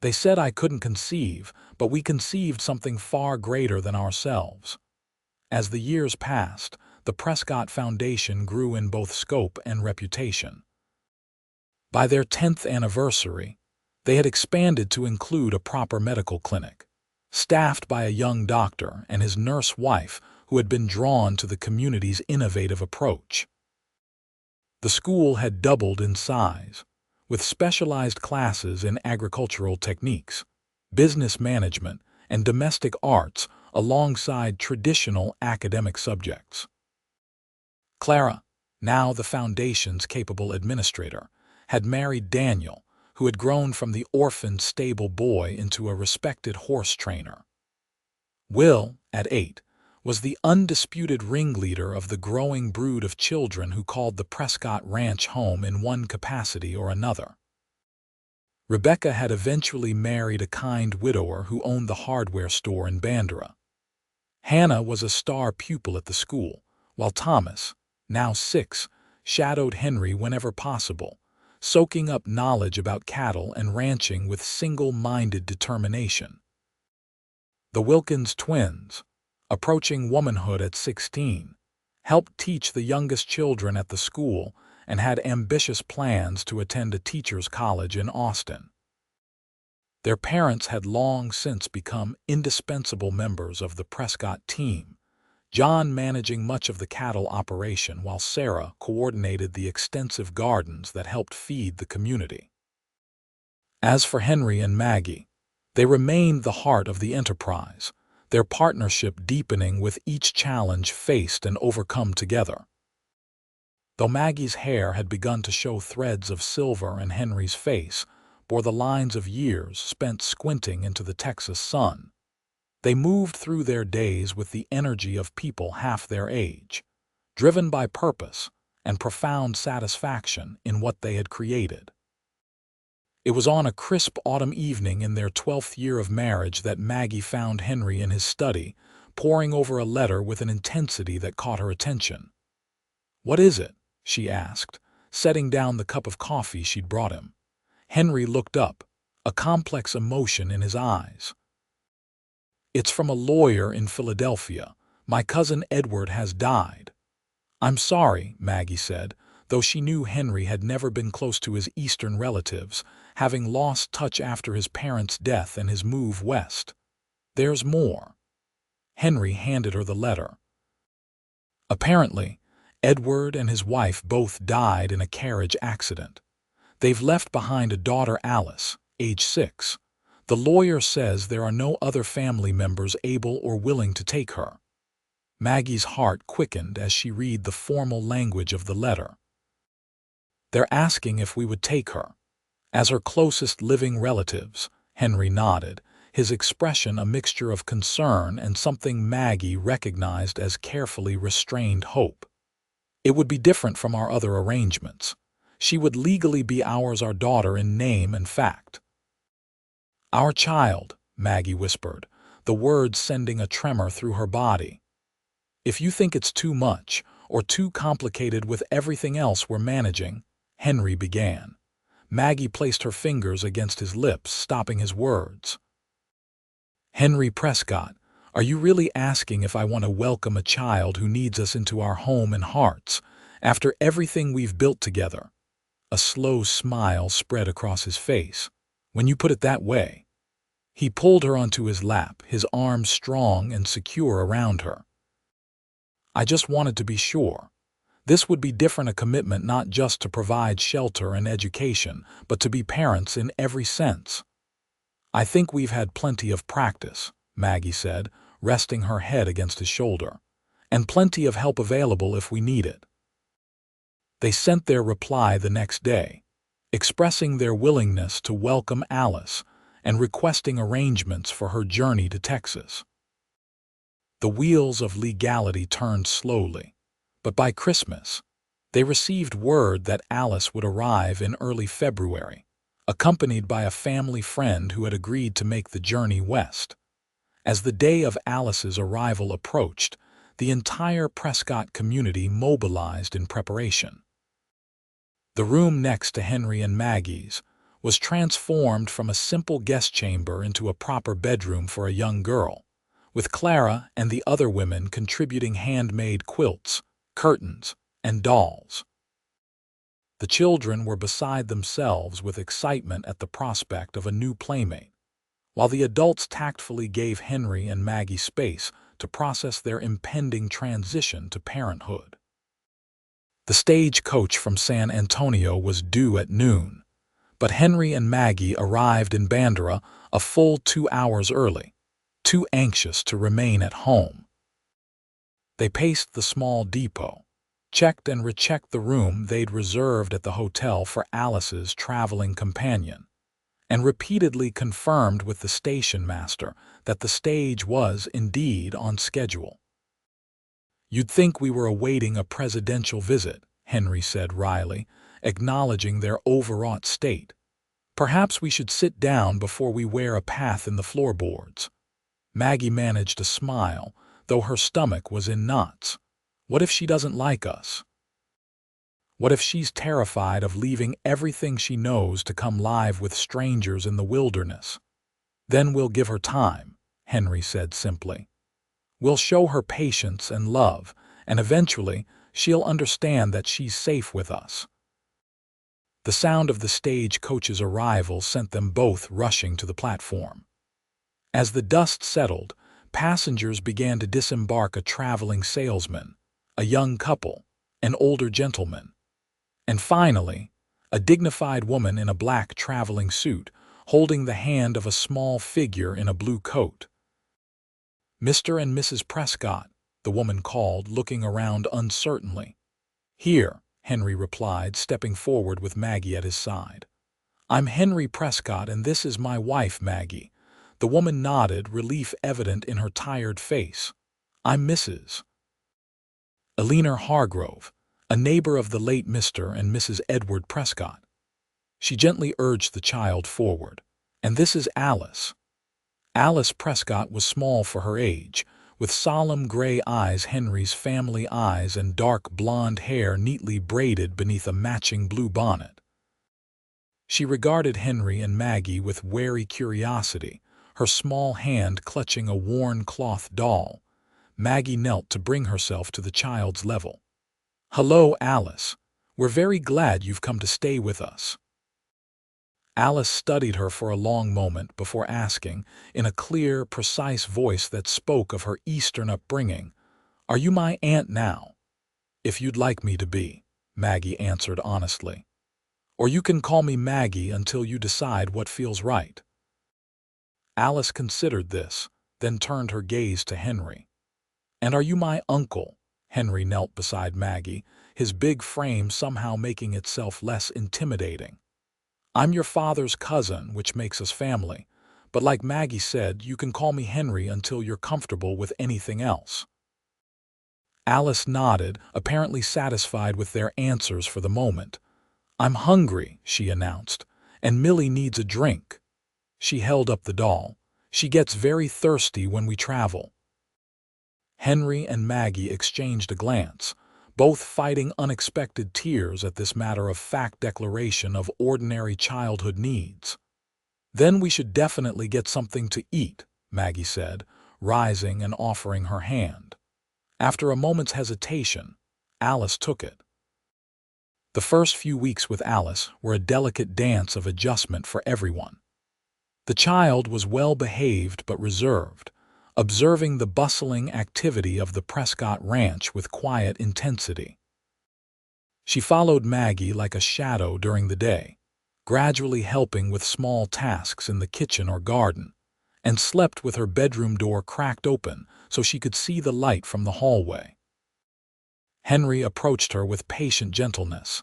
[SPEAKER 1] They said I couldn't conceive, but we conceived something far greater than ourselves. As the years passed, the Prescott Foundation grew in both scope and reputation. By their 10th anniversary, they had expanded to include a proper medical clinic, staffed by a young doctor and his nurse wife who had been drawn to the community's innovative approach. The school had doubled in size, with specialized classes in agricultural techniques, business management, and domestic arts alongside traditional academic subjects. Clara, now the Foundation's capable administrator, had married Daniel, who had grown from the orphan stable boy into a respected horse trainer. Will, at 8, was the undisputed ringleader of the growing brood of children who called the Prescott Ranch home in one capacity or another. Rebecca had eventually married a kind widower who owned the hardware store in Bandera. Hannah was a star pupil at the school, while Thomas, now 6, shadowed Henry whenever possible, soaking up knowledge about cattle and ranching with single-minded determination. The Wilkins twins, approaching womanhood at 16, helped teach the youngest children at the school and had ambitious plans to attend a teacher's college in Austin. Their parents had long since become indispensable members of the Prescott team, John managing much of the cattle operation while Sarah coordinated the extensive gardens that helped feed the community. As for Henry and Maggie, they remained the heart of the enterprise, their partnership deepening with each challenge faced and overcome together. Though Maggie's hair had begun to show threads of silver and Henry's face bore the lines of years spent squinting into the Texas sun, they moved through their days with the energy of people half their age, driven by purpose and profound satisfaction in what they had created. It was on a crisp autumn evening in their 12th year of marriage that Maggie found Henry in his study, poring over a letter with an intensity that caught her attention. "What is it?" she asked, setting down the cup of coffee she'd brought him. Henry looked up, a complex emotion in his eyes. "It's from a lawyer in Philadelphia. My cousin Edward has died." "I'm sorry," Maggie said, though she knew Henry had never been close to his eastern relatives, having lost touch after his parents' death and his move west. "There's more." Henry handed her the letter. "Apparently, Edward and his wife both died in a carriage accident. They've left behind a daughter, Alice, age 6. The lawyer says there are no other family members able or willing to take her." Maggie's heart quickened as she read the formal language of the letter. "They're asking if we would take her as her closest living relatives," Henry nodded, his expression a mixture of concern and something Maggie recognized as carefully restrained hope. "It would be different from our other arrangements. She would legally be ours, our daughter in name and fact." "Our child," Maggie whispered, the words sending a tremor through her body. "If you think it's too much or too complicated with everything else we're managing," Henry began. Maggie placed her fingers against his lips, stopping his words. "Henry Prescott, are you really asking if I want to welcome a child who needs us into our home and hearts, after everything we've built together?" A slow smile spread across his face. "When you put it that way." He pulled her onto his lap, his arms strong and secure around her. "I just wanted to be sure. This would be different, a commitment not just to provide shelter and education, but to be parents in every sense." "I think we've had plenty of practice," Maggie said, resting her head against his shoulder, "and plenty of help available if we need it." They sent their reply the next day, expressing their willingness to welcome Alice and requesting arrangements for her journey to Texas. The wheels of legality turned slowly, but by Christmas, they received word that Alice would arrive in early February, accompanied by a family friend who had agreed to make the journey west. As the day of Alice's arrival approached, the entire Prescott community mobilized in preparation. The room next to Henry and Maggie's was transformed from a simple guest chamber into a proper bedroom for a young girl, with Clara and the other women contributing handmade quilts, curtains, and dolls. The children were beside themselves with excitement at the prospect of a new playmate, while the adults tactfully gave Henry and Maggie space to process their impending transition to parenthood. The stagecoach from San Antonio was due at noon, but Henry and Maggie arrived in Bandera a full 2 hours early, too anxious to remain at home. They paced the small depot, checked and rechecked the room they'd reserved at the hotel for Alice's traveling companion, and repeatedly confirmed with the station master that the stage was indeed on schedule. "You'd think we were awaiting a presidential visit," Henry said wryly, acknowledging their overwrought state. "Perhaps we should sit down before we wear a path in the floorboards." Maggie managed a smile, though her stomach was in knots. What if she doesn't like us? What if she's terrified of leaving everything she knows to come live with strangers in the wilderness? "Then we'll give her time," Henry said simply. "We'll show her patience and love, and eventually she'll understand that she's safe with us." The sound of the stagecoach's arrival sent them both rushing to the platform. As the dust settled, passengers began to disembark: a traveling salesman, a young couple, an older gentleman, and finally, a dignified woman in a black traveling suit, holding the hand of a small figure in a blue coat. "Mr. and Mrs. Prescott," the woman called, looking around uncertainly. "Here," Henry replied, stepping forward with Maggie at his side. "I'm Henry Prescott, and this is my wife, Maggie." The woman nodded, relief evident in her tired face. "I'm Mrs. Eleanor Hargrove, a neighbor of the late Mr. and Mrs. Edward Prescott." She gently urged the child forward. "And this is Alice." Alice Prescott was small for her age, with solemn gray eyes, Henry's family eyes, and dark blonde hair neatly braided beneath a matching blue bonnet. She regarded Henry and Maggie with wary curiosity, her small hand clutching a worn cloth doll. Maggie knelt to bring herself to the child's level. "Hello, Alice. We're very glad you've come to stay with us." Alice studied her for a long moment before asking, in a clear, precise voice that spoke of her Eastern upbringing, "Are you my aunt now?" "If you'd like me to be," Maggie answered honestly. "Or you can call me Maggie until you decide what feels right." Alice considered this, then turned her gaze to Henry. "And are you my uncle?" Henry knelt beside Maggie, his big frame somehow making itself less intimidating. "I'm your father's cousin, which makes us family, but like Maggie said, you can call me Henry until you're comfortable with anything else." Alice nodded, apparently satisfied with their answers for the moment. "I'm hungry," she announced, "and Millie needs a drink." She held up the doll. "She gets very thirsty when we travel." Henry and Maggie exchanged a glance, both fighting unexpected tears at this matter-of-fact declaration of ordinary childhood needs. "Then we should definitely get something to eat," Maggie said, rising and offering her hand. After a moment's hesitation, Alice took it. The first few weeks with Alice were a delicate dance of adjustment for everyone. The child was well-behaved but reserved, observing the bustling activity of the Prescott ranch with quiet intensity. She followed Maggie like a shadow during the day, gradually helping with small tasks in the kitchen or garden, and slept with her bedroom door cracked open so she could see the light from the hallway. Henry approached her with patient gentleness,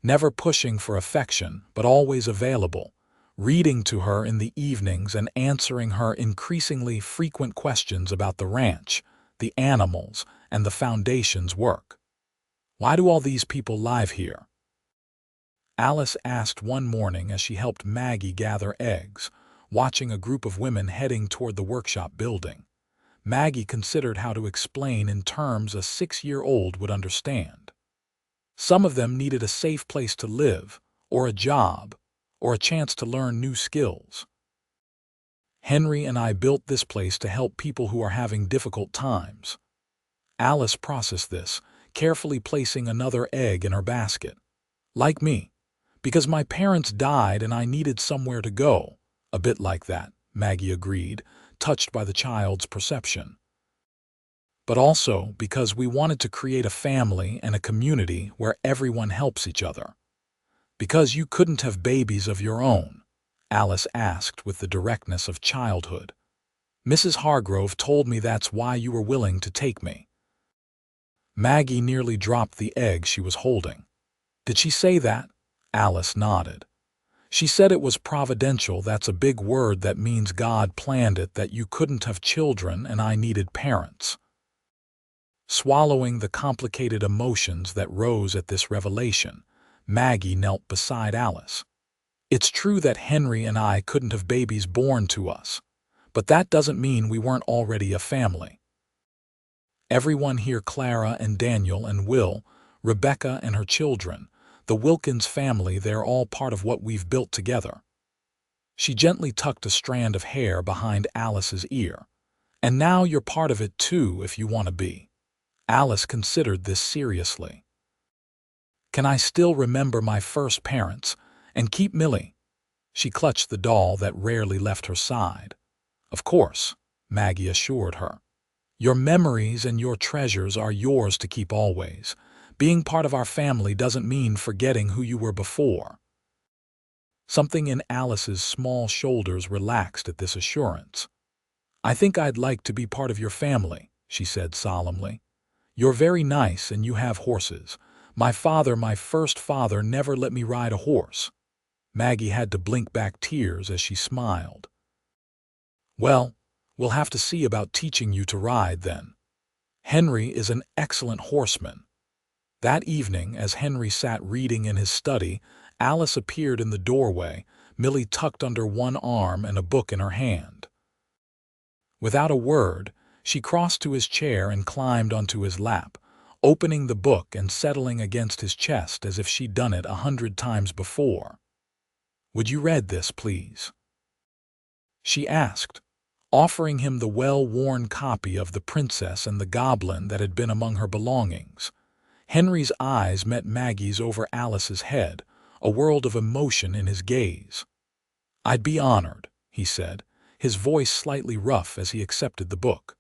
[SPEAKER 1] never pushing for affection but always available, reading to her in the evenings and answering her increasingly frequent questions about the ranch, the animals, and the foundation's work. "Why do all these people live here?" Alice asked one morning as she helped Maggie gather eggs, watching a group of women heading toward the workshop building. Maggie considered how to explain in terms a 6-year-old would understand. Some of them needed a safe place to live, or a job, or a chance to learn new skills. "Henry and I built this place to help people who are having difficult times." Alice processed this, carefully placing another egg in her basket. "Like me. Because my parents died and I needed somewhere to go." "A bit like that," Maggie agreed, touched by the child's perception. "But also because we wanted to create a family and a community where everyone helps each other." "Because you couldn't have babies of your own?" Alice asked with the directness of childhood. "Mrs. Hargrove told me that's why you were willing to take me." Maggie nearly dropped the egg she was holding. "Did she say that?" Alice nodded. "She said it was providential. That's a big word that means God planned it, that you couldn't have children and I needed parents." Swallowing the complicated emotions that rose at this revelation, Maggie knelt beside Alice. "It's true that Henry and I couldn't have babies born to us, but that doesn't mean we weren't already a family. Everyone here, Clara and Daniel and Will, Rebecca and her children, the Wilkins family, they're all part of what we've built together." She gently tucked a strand of hair behind Alice's ear. "And now you're part of it too if you want to be." Alice considered this seriously. "Can I still remember my first parents and keep Millie?" She clutched the doll that rarely left her side. "Of course," Maggie assured her. "Your memories and your treasures are yours to keep always. Being part of our family doesn't mean forgetting who you were before." Something in Alice's small shoulders relaxed at this assurance. "I think I'd like to be part of your family," she said solemnly. "You're very nice and you have horses. My first father, never let me ride a horse." Maggie had to blink back tears as she smiled. "Well, we'll have to see about teaching you to ride then. Henry is an excellent horseman." That evening, as Henry sat reading in his study, Alice appeared in the doorway, Millie tucked under one arm and a book in her hand. Without a word, she crossed to his chair and climbed onto his lap, opening the book and settling against his chest as if she'd done it 100 times before. "Would you read this, please?" she asked, offering him the well-worn copy of The Princess and the Goblin that had been among her belongings. Henry's eyes met Maggie's over Alice's head, a world of emotion in his gaze. "I'd be honored," he said, his voice slightly rough as he accepted the book.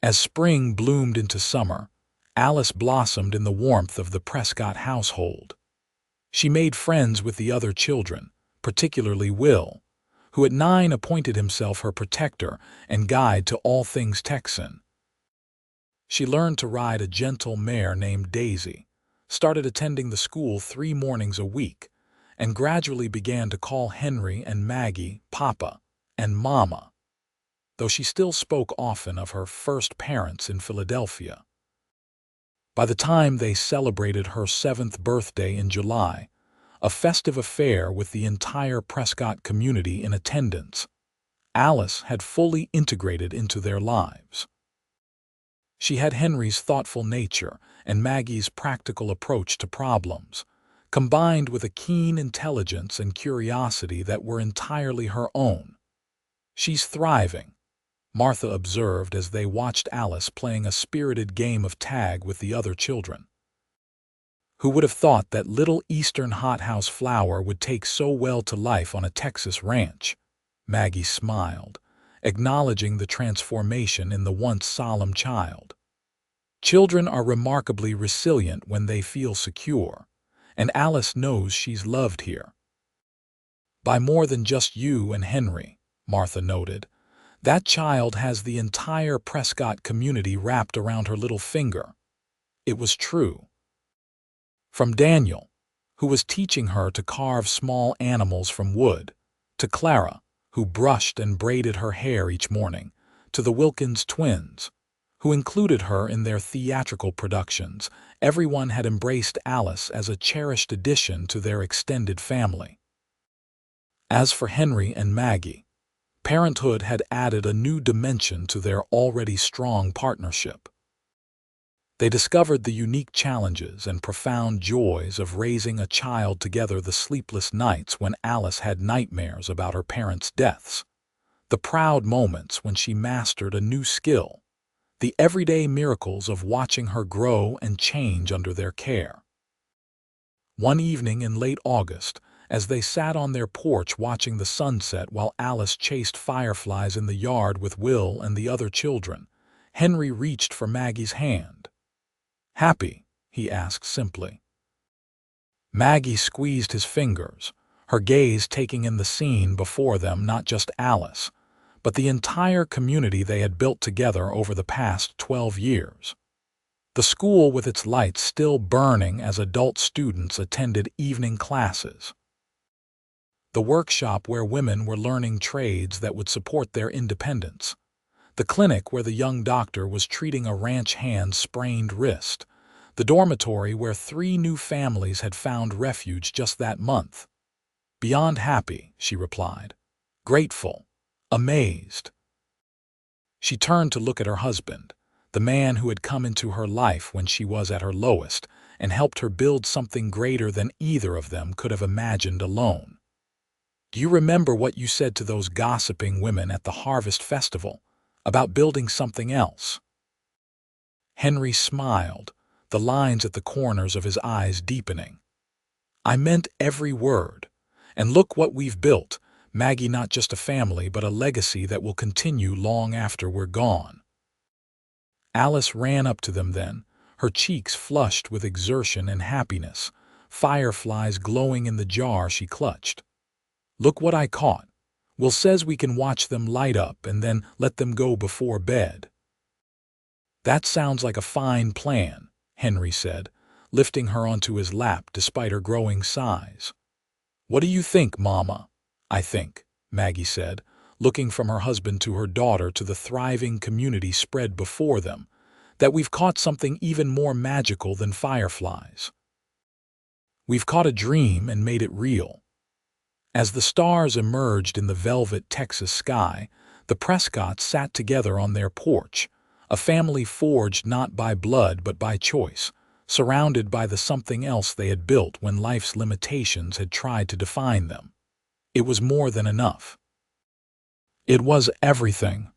[SPEAKER 1] As spring bloomed into summer, Alice blossomed in the warmth of the Prescott household. She made friends with the other children, particularly Will, who at 9 appointed himself her protector and guide to all things Texan. She learned to ride a gentle mare named Daisy, started attending the school 3 mornings a week, and gradually began to call Henry and Maggie Papa and Mama, though she still spoke often of her first parents in Philadelphia. By the time they celebrated her 7th birthday in July, a festive affair with the entire Prescott community in attendance, Alice had fully integrated into their lives. She had Henry's thoughtful nature and Maggie's practical approach to problems, combined with a keen intelligence and curiosity that were entirely her own. "She's thriving," Martha observed as they watched Alice playing a spirited game of tag with the other children. "Who would have thought that little eastern hothouse flower would take so well to life on a Texas ranch?" Maggie smiled, acknowledging the transformation in the once solemn child. "Children are remarkably resilient when they feel secure, and Alice knows she's loved here." "By more than just you and Henry," Martha noted. "That child has the entire Prescott community wrapped around her little finger." It was true. From Daniel, who was teaching her to carve small animals from wood, to Clara, who brushed and braided her hair each morning, to the Wilkins twins, who included her in their theatrical productions, everyone had embraced Alice as a cherished addition to their extended family. As for Henry and Maggie, parenthood had added a new dimension to their already strong partnership. They discovered the unique challenges and profound joys of raising a child together, the sleepless nights when Alice had nightmares about her parents' deaths, the proud moments when she mastered a new skill, the everyday miracles of watching her grow and change under their care. One evening in late August, as they sat on their porch watching the sunset while Alice chased fireflies in the yard with Will and the other children, Henry reached for Maggie's hand. "Happy?" he asked simply. Maggie squeezed his fingers, her gaze taking in the scene before them, not just Alice, but the entire community they had built together over the past 12 years. The school with its lights still burning as adult students attended evening classes. The workshop where women were learning trades that would support their independence. The clinic where the young doctor was treating a ranch hand's sprained wrist. The dormitory where 3 new families had found refuge just that month. "Beyond happy," she replied. "Grateful. Amazed." She turned to look at her husband, the man who had come into her life when she was at her lowest and helped her build something greater than either of them could have imagined alone. "Do you remember what you said to those gossiping women at the Harvest Festival about building something else?" Henry smiled, the lines at the corners of his eyes deepening. "I meant every word. And look what we've built, Maggie, not just a family but a legacy that will continue long after we're gone." Alice ran up to them then, her cheeks flushed with exertion and happiness, fireflies glowing in the jar she clutched. "Look what I caught. Will says we can watch them light up and then let them go before bed." "That sounds like a fine plan," Henry said, lifting her onto his lap despite her growing size. "What do you think, Mama?" "I think," Maggie said, looking from her husband to her daughter to the thriving community spread before them, "that we've caught something even more magical than fireflies. We've caught a dream and made it real." As the stars emerged in the velvet Texas sky, the Prescotts sat together on their porch, a family forged not by blood but by choice, surrounded by the something else they had built when life's limitations had tried to define them. It was more than enough. It was everything.